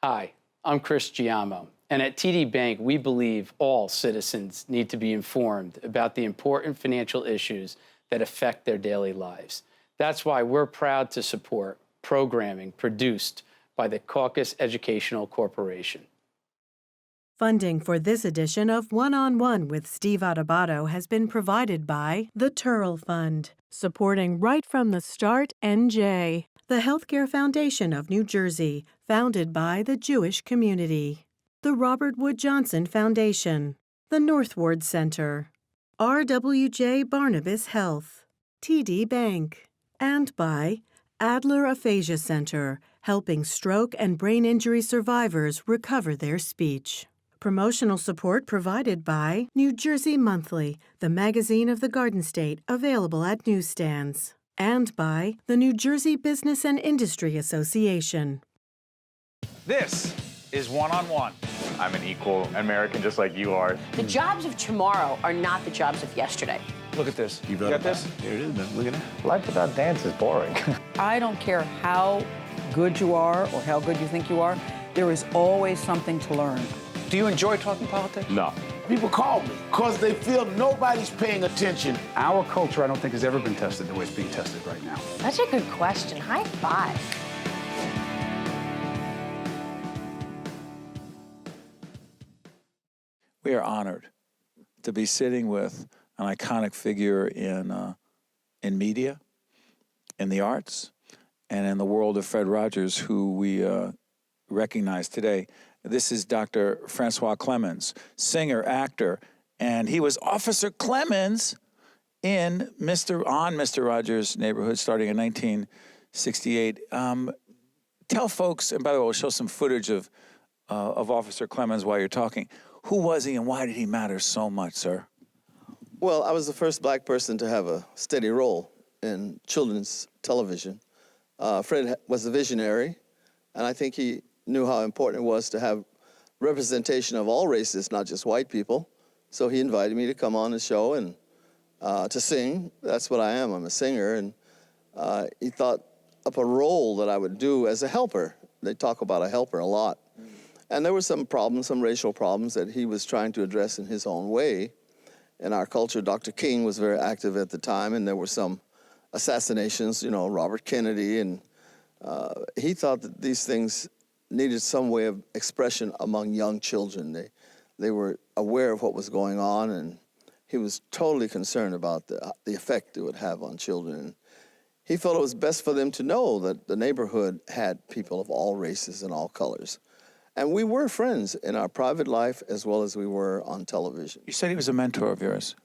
Hi, I'm Chris Giamo, and at TD Bank, we believe all citizens need to be informed about the important financial issues that affect their daily lives. That's why we're proud to support programming produced by the Caucus Educational Corporation. Funding for this edition of One-on-One with Steve Adubato has been provided by the Turrell Fund, supporting Right from the Start NJ, the Healthcare Foundation of New Jersey, founded by the Jewish community, the Robert Wood Johnson Foundation, the Northward Center, RWJ Barnabas Health, TD Bank, and by Adler Aphasia Center, helping stroke and brain injury survivors recover their speech. Promotional support provided by New Jersey Monthly, the magazine of the Garden State, available at newsstands, and by the New Jersey Business and Industry Association. This is One-on-One. I'm an equal American just like you are. The jobs of tomorrow are not the jobs of yesterday. Look at this. You got this? Here it is, man. Look at that. Life without dance is boring. I don't care how good you are or how good you think you are, there is always something to learn. Do you enjoy talking politics? No. People call me because they feel nobody's paying attention. Our culture, I don't think, has ever been tested the way it's being tested right now. Such a good question. High five. We are honored to be sitting with an iconic figure in media, in the arts, and in the world of Fred Rogers, who we recognize today. This is Dr. Francois Clemmons, singer, actor, and he was Officer Clemmons in Mr. Rogers' Neighborhood starting in 1968. Tell folks, and by the way, we'll show some footage of Officer Clemmons while you're talking. Who was he and why did he matter so much, sir? Well, I was the first black person to have a steady role in children's television. Fred was a visionary, and I think he knew how important it was to have representation of all races, not just white people. So he invited me to come on the show and to sing. That's what I am. I'm a singer. And he thought up a role that I would do as a helper. They talk about a helper a lot. And there were some problems, some racial problems that he was trying to address in his own way. In our culture, Dr. King was very active at the time, and there were some assassinations, Robert Kennedy. And he thought that these things needed some way of expression among young children. They were aware of what was going on, and he was totally concerned about the effect it would have on children. And he felt it was best for them to know that the neighborhood had people of all races and all colors. And we were friends in our private life as well as we were on television. You said he was a mentor of yours.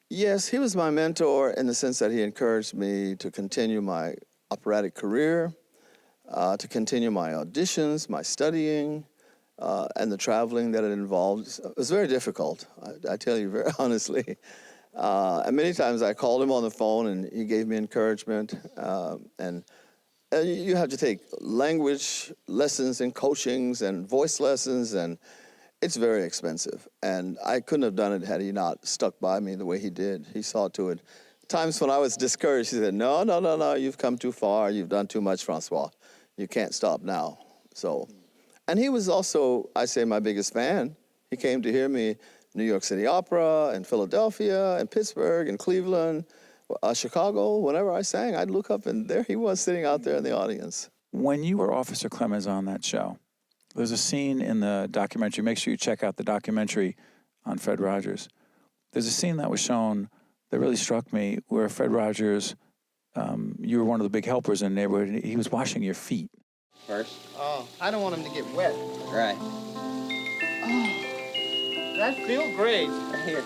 Yes, he was my mentor in the sense that he encouraged me to continue my operatic career, to continue my auditions, my studying, and the traveling that it involved. It was very difficult, I tell you very honestly. And many times I called him on the phone and he gave me encouragement. And you have to take language lessons and coachings and voice lessons, and it's very expensive. And I couldn't have done it had he not stuck by me the way he did. He saw to it. Times when I was discouraged, he said, no, you've come too far. You've done too much, Francois. You can't stop now. So, and he was also, I say, my biggest fan. He came to hear me New York City Opera and Philadelphia and Pittsburgh and Cleveland, Chicago. Whenever I sang, I'd look up and there he was sitting out there in the audience. When you were Officer Clemmons on that show, there's a scene in the documentary. Make sure you check out the documentary on Fred Rogers. There's a scene that was shown that really struck me where Fred Rogers, you were one of the big helpers in the neighborhood, and he was washing your feet. First? Oh, I don't want him to get wet. Right. Oh, that feels great. Right here.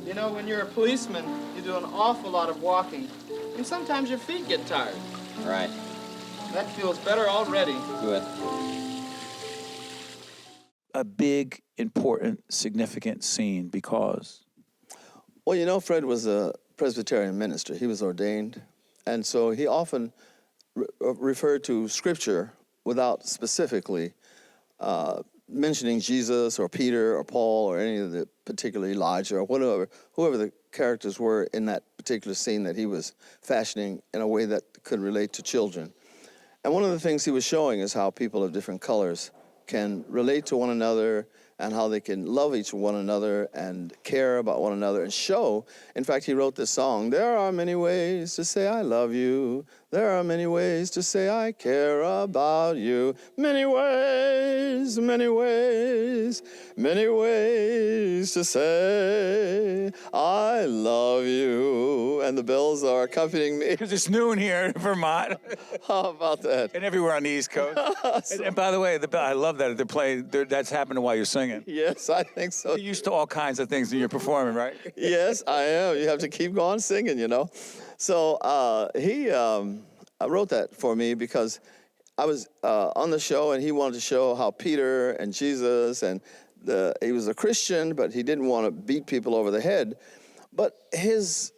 You know, when you're a policeman, you do an awful lot of walking, and sometimes your feet get tired. Right. That feels better already. Good. A big, important, significant scene because... Well, Fred was a Presbyterian minister. He was ordained. And so he often referred to Scripture without specifically mentioning Jesus or Peter or Paul or any of the particular Elijah or whoever the characters were in that particular scene that he was fashioning in a way that could relate to children. And one of the things he was showing is how people of different colors can relate to one another and how they can love each one another and care about one another and show. In fact, he wrote this song, there are many ways to say I love you. There are many ways to say I care about you. Many ways, many ways, many ways to say I love you. And the bells are accompanying me. Because it's noon here in Vermont. How about that? And everywhere on the East Coast. And by the way, I love that. They're playing, that's happening while you're singing. Yes, I think so. You're used to all kinds of things when you're performing, right? Yes, I am. You have to keep going singing, you know. So he wrote that for me because I was on the show and he wanted to show how Peter and Jesus and he was a Christian, but he didn't want to beat people over the head. But his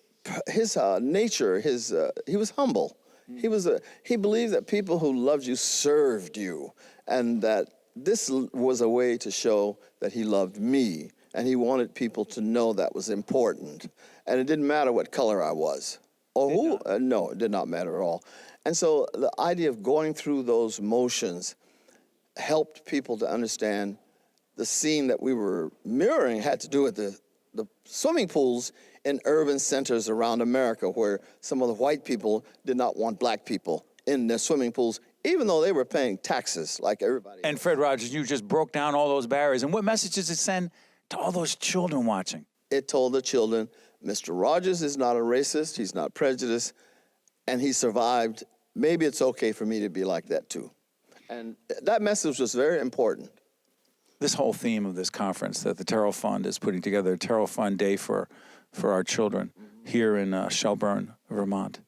nature, he was humble. He believed that people who loved you served you, and that this was a way to show that he loved me, and he wanted people to know that was important. And it didn't matter what color I was or who. No, it did not matter at all. And so the idea of going through those motions helped people to understand the scene that we were mirroring had to do with the swimming pools in urban centers around America, where some of the white people did not want black people in their swimming pools, even though they were paying taxes like everybody. And Fred Rogers, you just broke down all those barriers. And what message does it send to all those children watching? It told the children, Mr. Rogers is not a racist, he's not prejudiced, and he survived. Maybe it's okay for me to be like that too. And that message was very important. This whole theme of this conference that the Turrell Fund is putting together, Turrell Fund Day for our children here in Shelburne, Vermont.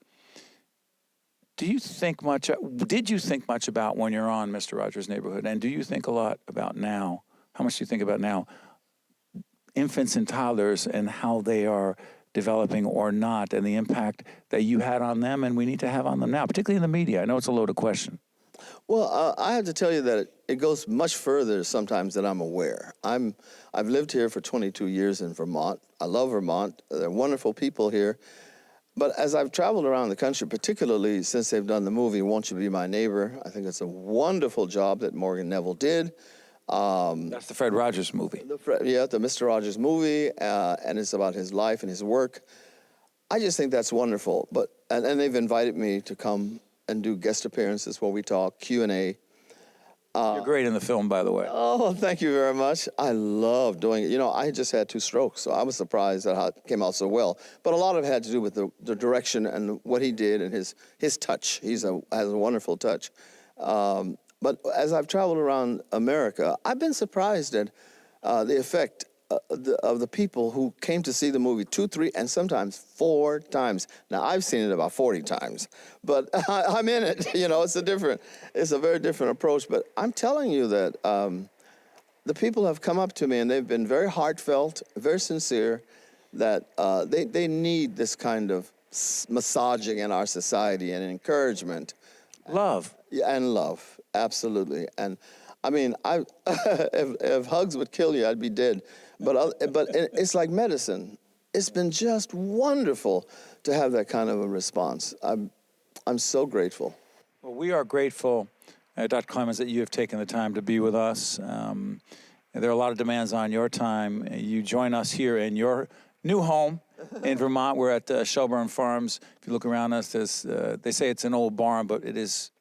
Did you think much about when you're on Mr. Rogers' Neighborhood? And do you think a lot about now? How much do you think about now? Infants and toddlers and how they are developing or not, and the impact that you had on them and we need to have on them now, particularly in the media. I know it's a loaded question. Well, I have to tell you that it goes much further sometimes than I'm aware. I've lived here for 22 years in Vermont. I love Vermont. There are wonderful people here. But as I've traveled around the country, particularly since they've done the movie Won't You Be My Neighbor, I think it's a wonderful job that Morgan Neville did. That's the Fred Rogers movie. The Mr. Rogers movie, and it's about his life and his work. I just think that's wonderful. And they've invited me to come and do guest appearances where we talk, Q&A. You're great in the film, by the way. Oh, thank you very much. I love doing it. You know, I just had 2 strokes, so I was surprised at how it came out so well. But a lot of it had to do with the direction and what he did and his touch. He has a wonderful touch. But as I've traveled around America, I've been surprised at the effect of the people who came to see the movie 2, 3, and sometimes 4 times. Now, I've seen it about 40 times, but I'm in it. You know, it's a very different approach. But I'm telling you that the people have come up to me and they've been very heartfelt, very sincere, that they need this kind of massaging in our society and encouragement. Love. Yeah, and love, absolutely. And I mean, if hugs would kill you, I'd be dead. But it's like medicine. It's been just wonderful to have that kind of a response. I'm so grateful. Well, we are grateful, Dr. Clemmons, that you have taken the time to be with us. There are a lot of demands on your time. You join us here in your new home in Vermont. We're at Shelburne Farms. If you look around us, they say it's an old barn, but it is.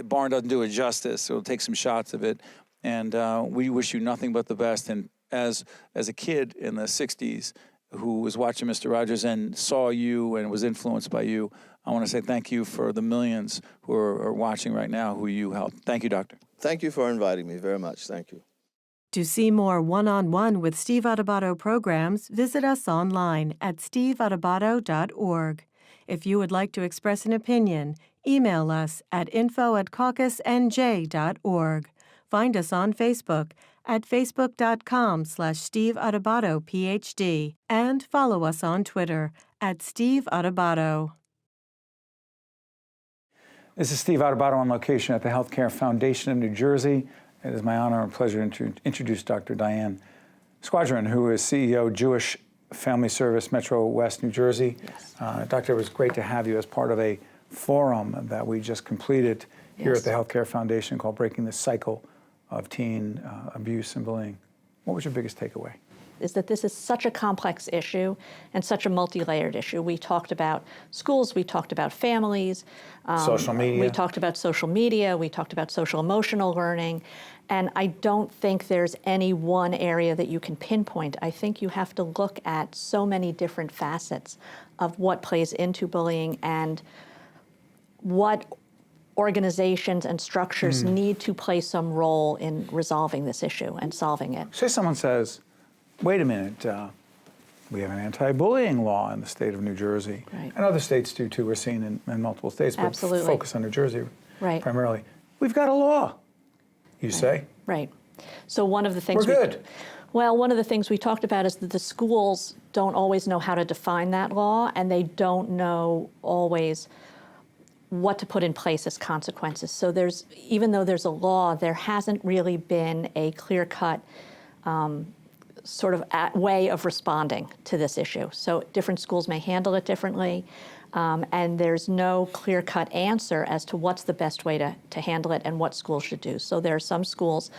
Barn doesn't do it justice, so we'll take some shots of it. And we wish you nothing but the best. And as a kid in the 60s who was watching Mr. Rogers and saw you and was influenced by you, I want to say thank you for the millions who are watching right now who you helped. Thank you, Doctor. Thank you for inviting me very much. Thank you. To see more one-on-one with Steve Adubato programs, visit us online at steveadubato.org. If you would like to express an opinion, email us at info@caucusnj.org. Find us on Facebook at facebook.com/Steve Adubato, PhD, and follow us on Twitter at Steve Adubato. This is Steve Adubato on location at the Healthcare Foundation of New Jersey. It is my honor and pleasure to introduce Dr. Diane Squadron, who is CEO, Jewish Family Service, MetroWest, New Jersey. Yes. Doctor, it was great to have you as part of a forum that we just completed here at the Healthcare Foundation called Breaking the Cycle of Teen Abuse and Bullying. What was your biggest takeaway? Is that this is such a complex issue and such a multi-layered issue. We talked about schools, we talked about families. Social media. We talked about social media, we talked about social emotional learning. And I don't think there's any one area that you can pinpoint. I think you have to look at so many different facets of what plays into bullying and what organizations and structures need to play some role in resolving this issue and solving it. Say someone says, wait a minute, we have an anti-bullying law in the state of New Jersey. Right. And other states do too. We're seeing in multiple states, but Absolutely. focus on New Jersey Right. primarily. We've got a law, you say? Right. So one of the things We're good. Well, one of the things we talked about is that the schools don't always know how to define that law, and they don't know always what to put in place as consequences. So even though there's a law, there hasn't really been a clear-cut sort of way of responding to this issue. So different schools may handle it differently, and there's no clear-cut answer as to what's the best way to handle it and what schools should do. So there are some schools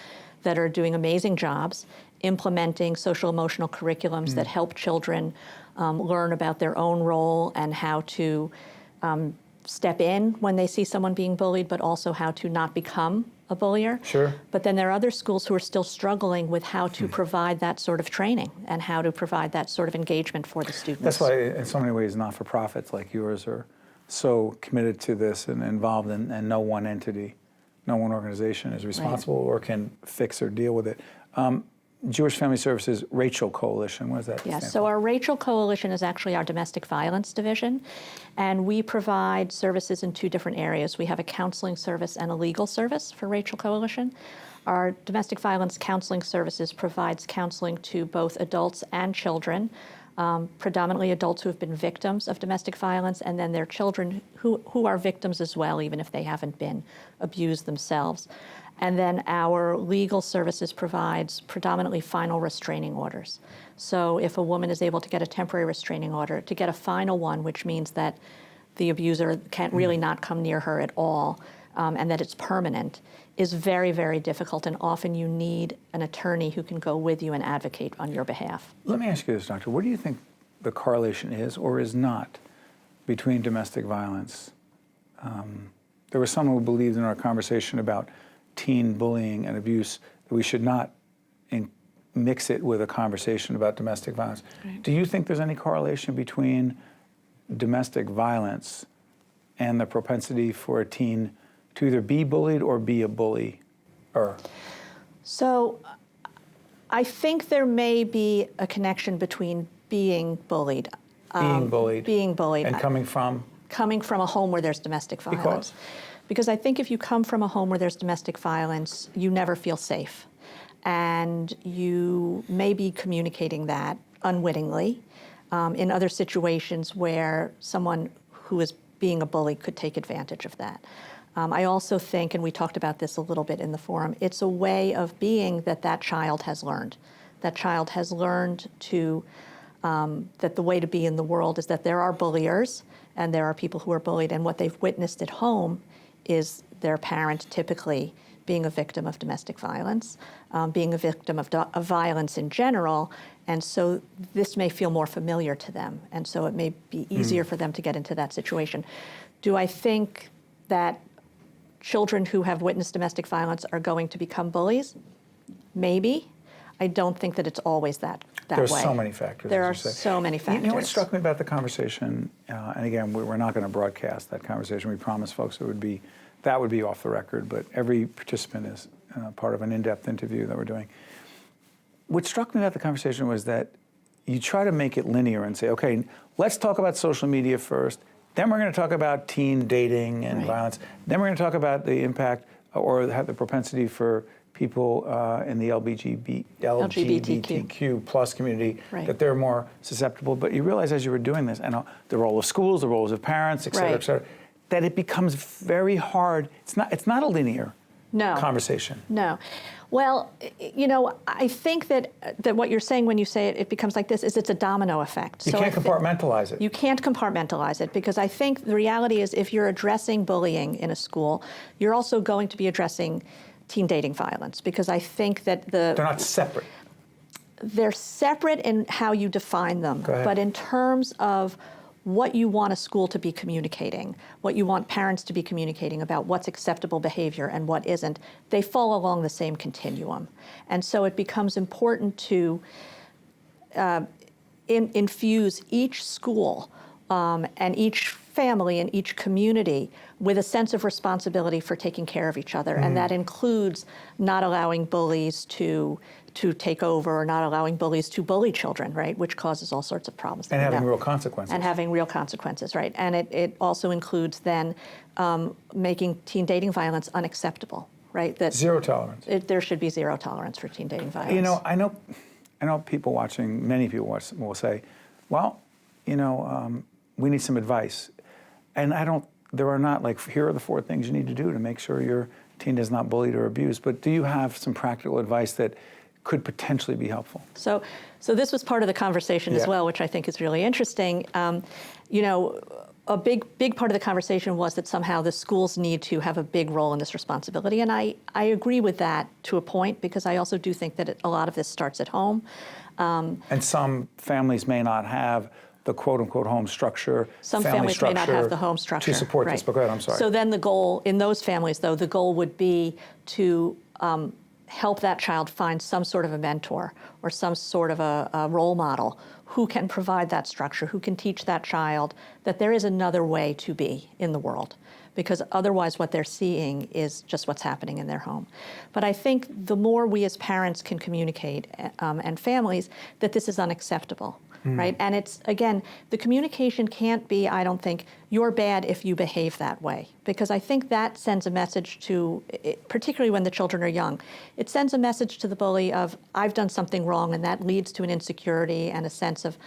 that are doing amazing jobs implementing social-emotional curriculums that help children learn about their own role and how to step in when they see someone being bullied, but also how to not become a bullier. Sure. But then there are other schools who are still struggling with how to provide that sort of training and how to provide that sort of engagement for the students. That's why, in so many ways, not-for-profits like yours are so committed to this and involved, and no one entity, no one organization is responsible or can fix or deal with it. Jewish Family Services Rachel Coalition, what does that stand So for? our Rachel Coalition is actually our domestic violence division, and we provide services in two different areas. We have a counseling service and a legal service for Rachel Coalition. Our domestic violence counseling services provides counseling to both adults and children, predominantly adults who have been victims of domestic violence, and then their children who are victims as well, even if they haven't been abused themselves. And then our legal services provides predominantly final restraining orders. So if a woman is able to get a temporary restraining order, to get a final one, which means that the abuser can't really not come near her at all, and that it's permanent, is very, very difficult. And often you need an attorney who can go with you and advocate on your behalf. Let me ask you this, Doctor. What do you think the correlation is or is not between domestic violence? There was someone who believed in our conversation about teen bullying and abuse that we should not mix it with a conversation about domestic violence. Right. Do you think there's any correlation between domestic violence and the propensity for a teen to either be bullied or be a bully? So I think there may be a connection between being bullied. Being bullied. And coming from? Coming from a home where there's domestic violence. Because I think if you come from a home where there's domestic violence, you never feel safe. And you may be communicating that unwittingly in other situations where someone who is being a bully could take advantage of that. I also think, and we talked about this a little bit in the forum, it's a way of being that child has learned. That child has learned that the way to be in the world is that there are bulliers and there are people who are bullied, and what they've witnessed at home is their parent typically being a victim of domestic violence, being a victim of violence in general, and so this may feel more familiar to them, and so it may be easier for them to get into that situation. Do I think that children who have witnessed domestic violence are going to become bullies? Maybe. I don't think that it's always that way. There's so many factors. There are so many factors. You know what struck me about the conversation, and again, we're not going to broadcast that conversation. We promised folks that would be off the record, but every participant is part of an in-depth interview that we're doing. What struck me about the conversation was that you try to make it linear and say, okay, let's talk about social media first, then we're going to talk about teen dating and violence, then we're going to talk about the impact or have the propensity for people in the LGBTQ plus community, that they're more susceptible. But you realize as you were doing this, and the role of schools, the roles of parents, et cetera, that it becomes very hard. It's not a linear conversation? No. Well, you know, I think that what you're saying when you say it becomes like this is it's a domino effect. You can't compartmentalize it. You can't compartmentalize it because I think the reality is if you're addressing bullying in a school, you're also going to be addressing teen dating violence because I think that they're not separate. They're separate in how you define them, but in terms of what you want a school to be communicating, what you want parents to be communicating about what's acceptable behavior and what isn't, they fall along the same continuum. And so it becomes important to infuse each school and each family and each community with a sense of responsibility for taking care of each other. And that includes not allowing bullies to take over or not allowing bullies to bully children, right, which causes all sorts of problems. And having real consequences. And having real consequences, right. And it also includes then making teen dating violence unacceptable, right. That zero tolerance. There should be zero tolerance for teen dating violence. You know, I know people watching, many people will say, well, you know, we need some advice. And there are not like, here are the 4 things you need to do to make sure your teen is not bullied or abused. But do you have some practical advice that could potentially be helpful? So this was part of the conversation as well, which I think is really interesting. You know, a big part of the conversation was that somehow the schools need to have a big role in this responsibility. And I agree with that to a point, because I also do think that a lot of this starts at home. And some families may not have the quote-unquote home structure, some families may not have the home structure to support this. But go ahead, I'm sorry. So then the goal in those families, though, the goal would be to help that child find some sort of a mentor or some sort of a role model who can provide that structure, who can teach that child that there is another way to be in the world, because otherwise what they're seeing is just what's happening in their home. But I think the more we as parents can communicate and families that this is unacceptable. Right? And it's, again, the communication can't be, I don't think, you're bad if you behave that way. Because I think that sends a message to, particularly when the children are young, it sends a message to the bully of, I've done something wrong, and that leads to an insecurity and a sense of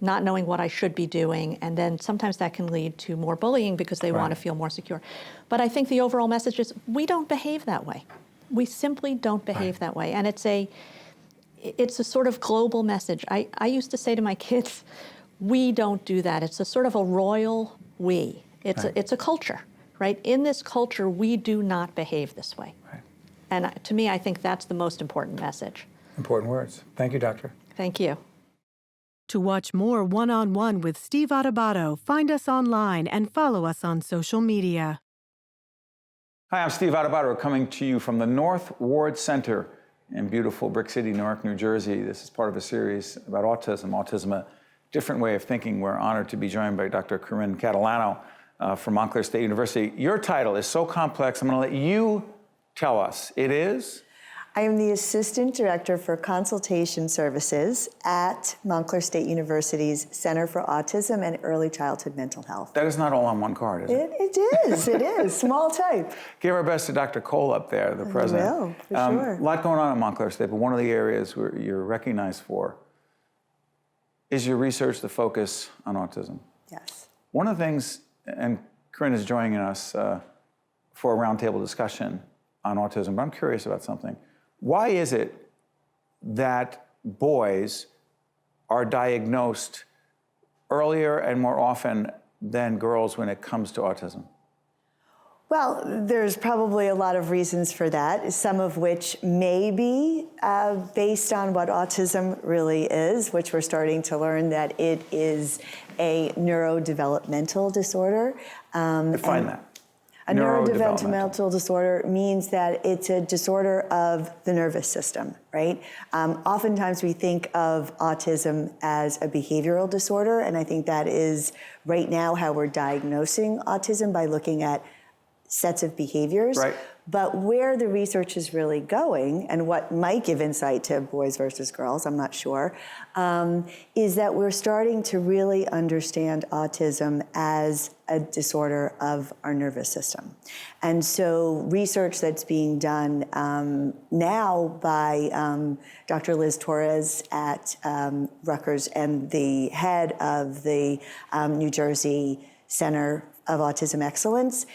not knowing what I should be doing. And then sometimes that can lead to more bullying because they want to feel more secure. But I think the overall message is, we don't behave that way. We simply don't behave that way. And it's a sort of global message. I used to say to my kids, we don't do that. It's a sort of a royal we. It's a culture, right? In this culture, we do not behave this way. Right. And to me, I think that's the most important message. Important words. Thank you, Doctor. Thank you. To watch more One-on-One with Steve Adubato, find us online and follow us on social media. Hi, I'm Steve Adubato, coming to you from the North Ward Center in beautiful Brick City, Newark, New Jersey. This is part of a series about autism, a different way of thinking. We're honored to be joined by Dr. Corinne Catalano from Montclair State University. Your title is so complex, I'm gonna let you tell us. It is? I am the Assistant Director for Consultation Services at Montclair State University's Center for Autism and Early Childhood Mental Health. That is not all on one card, is it? It is, small type. Give our best to Dr. Cole up there, the president. I will, for sure. A lot going on at Montclair State, but one of the areas where you're recognized for is your research, the focus on autism. Yes. One of the things, and Corinne is joining us for a roundtable discussion on autism, but I'm curious about something. Why is it that boys are diagnosed earlier and more often than girls when it comes to autism? Well, there's probably a lot of reasons for that, some of which may be based on what autism really is, which we're starting to learn that it is a neurodevelopmental disorder. Define that. A neurodevelopmental disorder means that it's a disorder of the nervous system, right? Oftentimes we think of autism as a behavioral disorder, and I think that is right now how we're diagnosing autism, by looking at sets of behaviors. Right. But where the research is really going, and what might give insight to boys versus girls, I'm not sure, is that we're starting to really understand autism as a disorder of our nervous system. And so research that's being done now by Dr. Liz Torres at Rutgers and the head of the New Jersey Center of Autism Excellence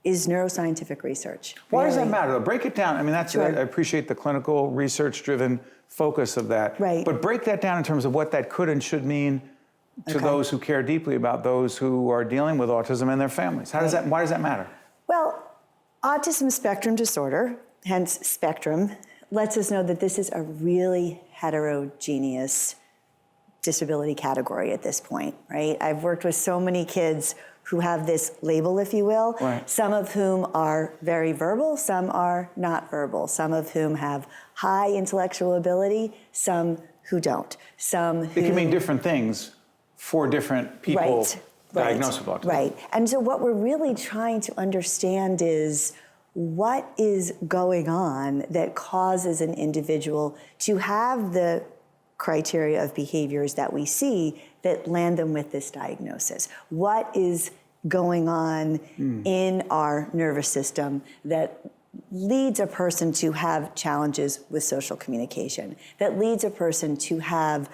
is neuroscientific research. Why does that Really. matter? Break it down. I mean, that's, Sure. I appreciate the clinical research-driven focus of that. Right. But break that down in terms of what that could and should mean to Okay. those who care deeply about those who are dealing with autism and their families. How does that, why does that matter? Well, autism spectrum disorder, hence spectrum, lets us know that this is a really heterogeneous disability category at this point, right? I've worked with so many kids who have this label, if you will, Right. some of whom are very verbal, some are not verbal, some of whom have high intellectual ability, some who don't, some who... It can mean different things for different people diagnosed with autism. Right. And so what we're really trying to understand is what is going on that causes an individual to have the criteria of behaviors that we see that land them with this diagnosis. What is going on in our nervous system that leads a person to have challenges with social communication, that leads a person to have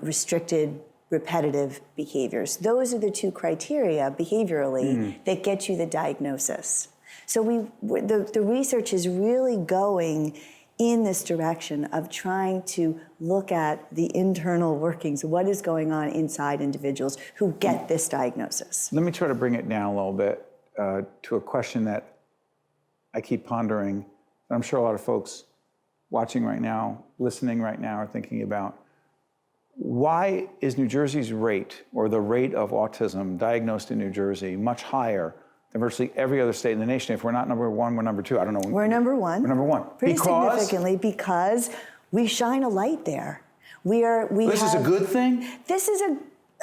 restricted repetitive behaviors. Those are the two criteria behaviorally that get you the diagnosis. So the research is really going in this direction of trying to look at the internal workings, what is going on inside individuals who get this diagnosis. Let me try to bring it down a little bit to a question that I keep pondering, and I'm sure a lot of folks watching right now, listening right now, are thinking about. Why is New Jersey's rate, or the rate of autism diagnosed in New Jersey, much higher than virtually every other state in the nation? If we're not number one, we're number two. I don't know. We're number one. We're number one. Pretty Because? significantly, because we shine a light there. This is a good thing? This is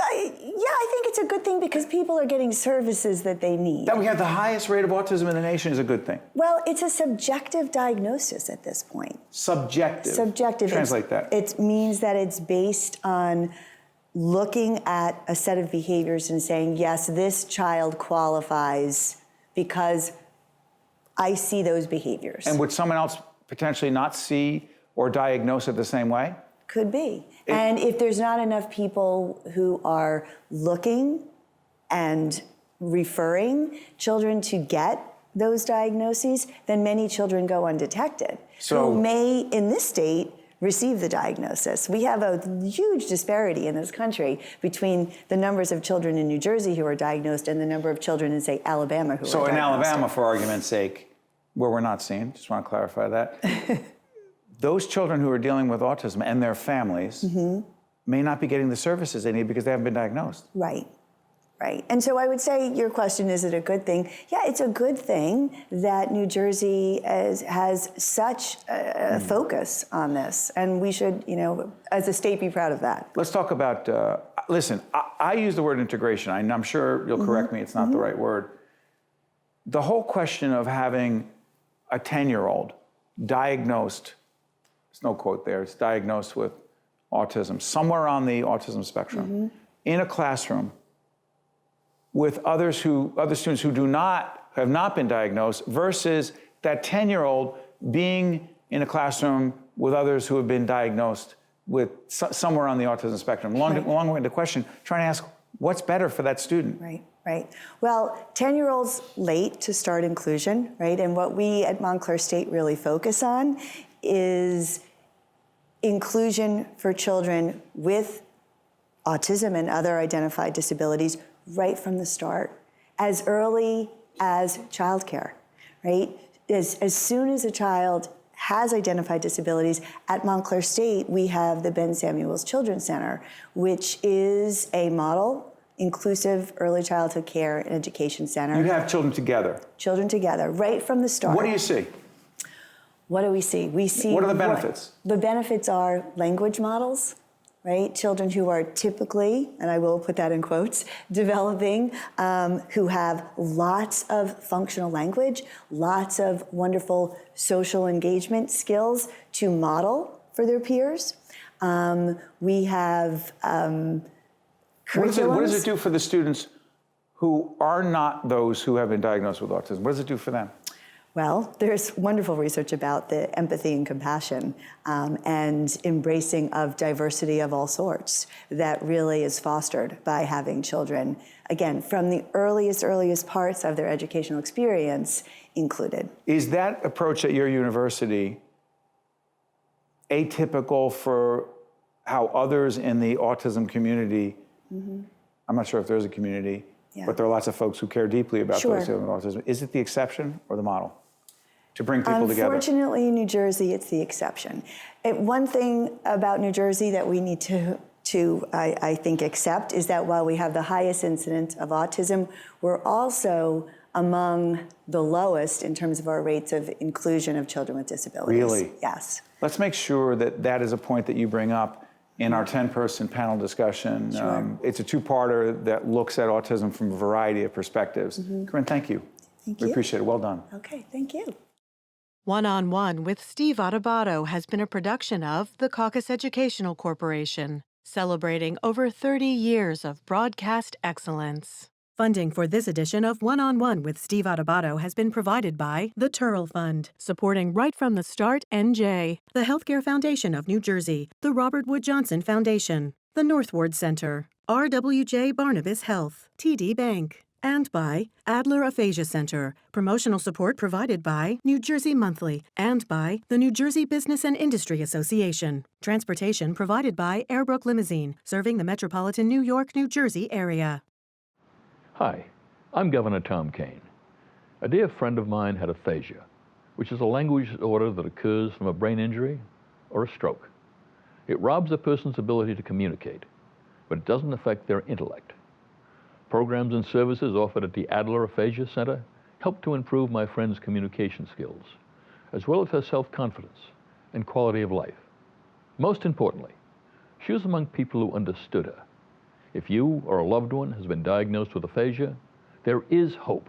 I think it's a good thing because people are getting services that they need. That we have the highest rate of autism in the nation is a good thing. Well, it's a subjective diagnosis at this point. Subjective. Subjective. Translate that. It means that it's based on looking at a set of behaviors and saying, yes, this child qualifies because I see those behaviors. And would someone else potentially not see or diagnose it the same way? Could be. And if there's not enough people who are looking and referring children to get those diagnoses, then many children go undetected, who may, in this state, receive the diagnosis. We have a huge disparity in this country between the numbers of children in New Jersey who are diagnosed and the number of children in, say, Alabama who are diagnosed. So in Alabama, for argument's sake, where we're not seen, just want to clarify that, those children who are dealing with autism and their families may not be getting the services they need because they haven't been diagnosed. Right. Right. And so I would say your question, is it a good thing? Yeah, it's a good thing that New Jersey has such a focus on this. And we should, as a state, be proud of that. Let's talk about, listen, I use the word integration. I'm sure you'll correct me, it's not the right word. The whole question of having a 10-year-old diagnosed, there's no quote there, it's diagnosed with autism, somewhere on the autism spectrum, in a classroom, with other students who have not been diagnosed, versus that 10-year-old being in a classroom with others who have been diagnosed with somewhere on the autism spectrum. Long-winded question, trying to ask, what's better for that student? Right, right. Well, 10-year-olds late to start inclusion, right? And what we at Montclair State really focus on is inclusion for children with autism and other identified disabilities right from the start, as early as childcare, right? As soon as a child has identified disabilities, at Montclair State, we have the Ben Samuels Children's Center, which is a model inclusive early childhood care and education center. You have children together. Children together, right from the start. What do you see? What do we see? We see. What are the benefits? The benefits are language models, right? Children who are typically, and I will put that in quotes, developing, who have lots of functional language, lots of wonderful social engagement skills to model for their peers. We have curriculums. What does it do for the students who are not those who have been diagnosed with autism? What does it do for them? Well, there's wonderful research about the empathy and compassion and embracing of diversity of all sorts that really is fostered by having children, again, from the earliest parts of their educational experience included. Is that approach at your university atypical for how others in the autism community, I'm not sure if there's a community, but there are lots of folks who care deeply about those who have autism. Is it the exception or the model to bring people together? Unfortunately, in New Jersey, it's the exception. One thing about New Jersey that we need to I think, accept is that while we have the highest incidence of autism, we're also among the lowest in terms of our rates of inclusion of children with disabilities. Really? Yes. Let's make sure that that is a point that you bring up in our 10-person panel discussion. Sure. It's a two-parter that looks at autism from a variety of perspectives. Corinne, thank you. Thank We you. appreciate it. Well done. Okay, thank you. One-on-One with Steve Adubato has been a production of the Caucus Educational Corporation, celebrating over 30 years of broadcast excellence. Funding for this edition of One-on-One with Steve Adubato has been provided by the Turrell Fund, supporting Right from the Start NJ, the Healthcare Foundation of New Jersey, the Robert Wood Johnson Foundation, the Northward Center, RWJ Barnabas Health, TD Bank, and by Adler Aphasia Center. Promotional support provided by New Jersey Monthly and by the New Jersey Business and Industry Association. Transportation provided by Airbrook Limousine, serving the metropolitan New York, New Jersey area. Hi, I'm Governor Tom Kean. A dear friend of mine had aphasia, which is a language disorder that occurs from a brain injury or a stroke. It robs a person's ability to communicate, but it doesn't affect their intellect. Programs and services offered at the Adler Aphasia Center help to improve my friend's communication skills, as well as her self-confidence and quality of life. Most importantly, she was among people who understood her. If you or a loved one has been diagnosed with aphasia, there is hope.